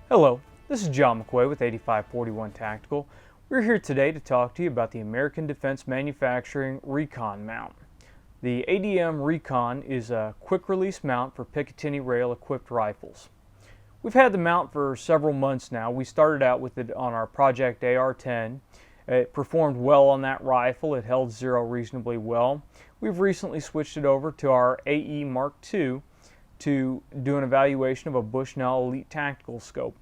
Hello, this is John McQuay with 8541 Tactical. We're here today to talk to you about the American Defense Manufacturing Recon mount. The ADM RECON is a quick release mount for Picatinny rail equipped rifles. We've had the mount for several months now. We started out with it on our Project AR-10. It performed well on that rifle. It held zero reasonably well. We've recently switched it over to our AE MkII to do an evaluation of a Bushnell Elite Tactical scope.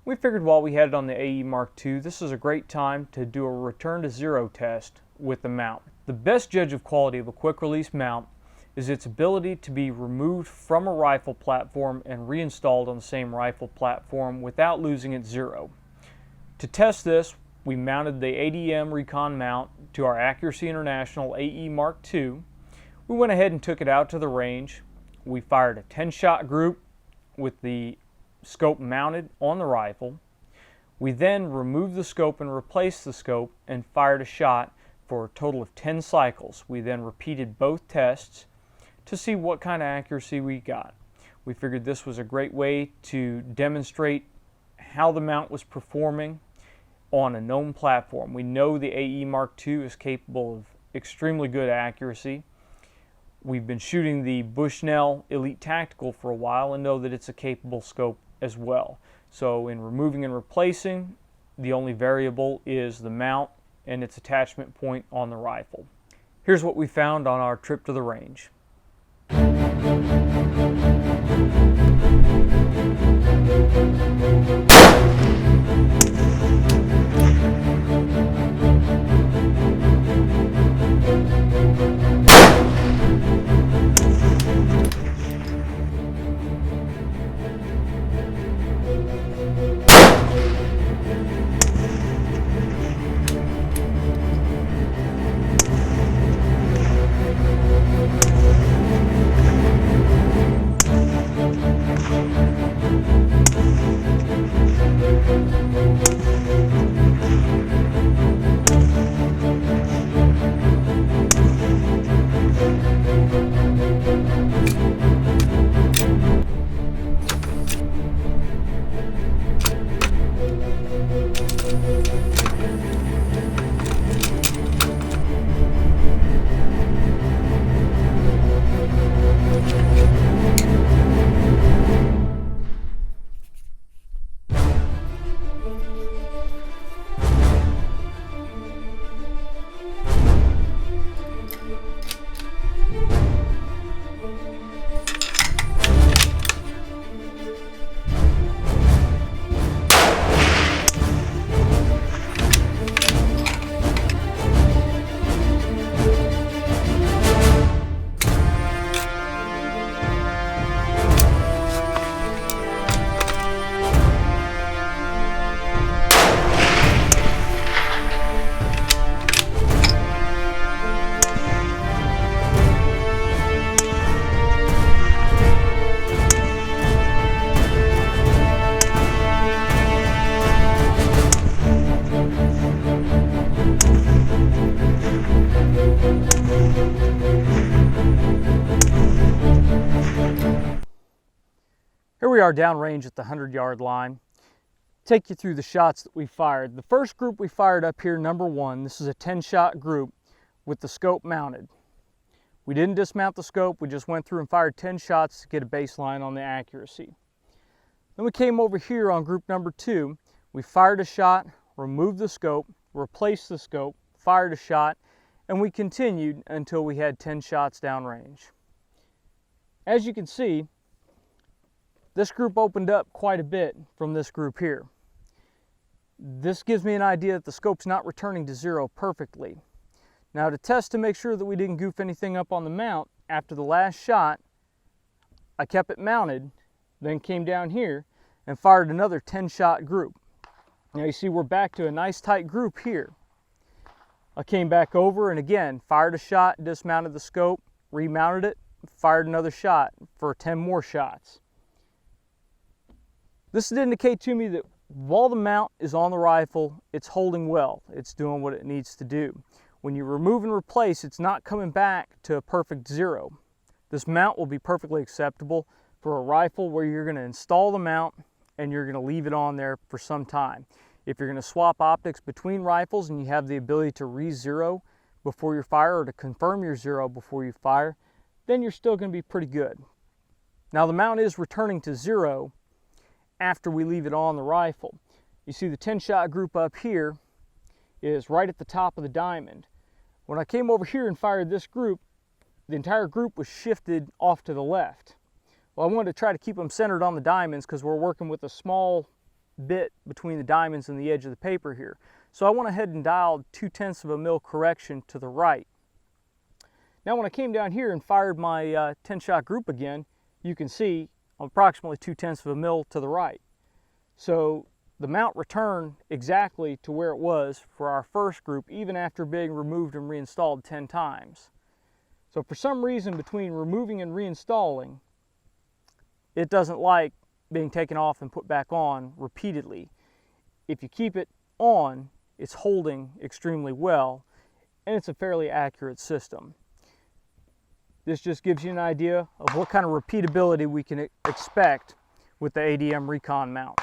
We figured while we had it on the AE MkII, this is a great time to do a return to zero test with the mount. The best judge of quality of a quick release mount is its ability to be removed from a rifle platform and reinstalled on the same rifle platform without losing its zero. To test this, we mounted the ADM RECON mount to our Accuracy International AE MkII. We went ahead and took it out to the range. We fired a 10-shot group with the scope mounted on the rifle. We then removed the scope and replaced the scope and fired a shot for a total of 10 cycles. We then repeated both tests to see what kind of accuracy we got. We figured this was a great way to demonstrate how the mount was performing on a known platform. We know the AE MkII is capable of extremely good accuracy. We've been shooting the Bushnell Elite Tactical for a while and know that it's a capable scope as well. So in removing and replacing, the only variable is the mount and its attachment point on the rifle. Here's what we found on our trip to the range. Here we are downrange at the 100-yard line. Take you through the shots that we fired. The first group we fired up here, number 1, this is a 10-shot group with the scope mounted. We didn't dismount the scope, we just went through and fired 10 shots to get a baseline on the accuracy. Then we came over here on group number 2. We fired a shot, removed the scope, replaced the scope, fired a shot, and we continued until we had 10 shots downrange. As you can see, this group opened up quite a bit from this group here. This gives me an idea that the scope's not returning to zero perfectly. Now to test to make sure that we didn't goof anything up on the mount, after the last shot, I kept it mounted, then came down here and fired another 10-shot group. Now you see we're back to a nice tight group here. I came back over and again fired a shot, dismounted the scope, remounted it, fired another shot for 10 more shots. This would indicate to me that while the mount is on the rifle, it's holding well. It's doing what it needs to do. When you remove and replace, it's not coming back to a perfect zero. This mount will be perfectly acceptable for a rifle where you're going to install the mount and you're going to leave it on there for some time. If you're going to swap optics between rifles and you have the ability to re-zero before you fire or to confirm your zero before you fire, then you're still going to be pretty good. Now the mount is returning to zero after we leave it on the rifle. You see the 10-shot group up here is right at the top of the diamond. When I came over here and fired this group, the entire group was shifted off to the left. Well, I wanted to try to keep them centered on the diamonds because we're working with a small bit between the diamonds and the edge of the paper here. So I went ahead and dialed 0.2 of a mil correction to the right. Now when I came down here and fired my 10-shot group again, you can see I'm approximately 0.2 of a mil to the right. So the mount returned exactly to where it was for our first group, even after being removed and reinstalled 10 times. So for some reason, between removing and reinstalling, it doesn't like being taken off and put back on repeatedly. If you keep it on, it's holding extremely well, and it's a fairly accurate system. This just gives you an idea of what kind of repeatability we can expect with the ADM Recon mount.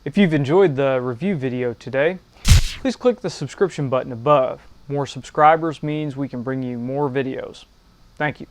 If you've enjoyed the review video today, please click the subscription button above. More subscribers means we can bring you more videos. Thank you.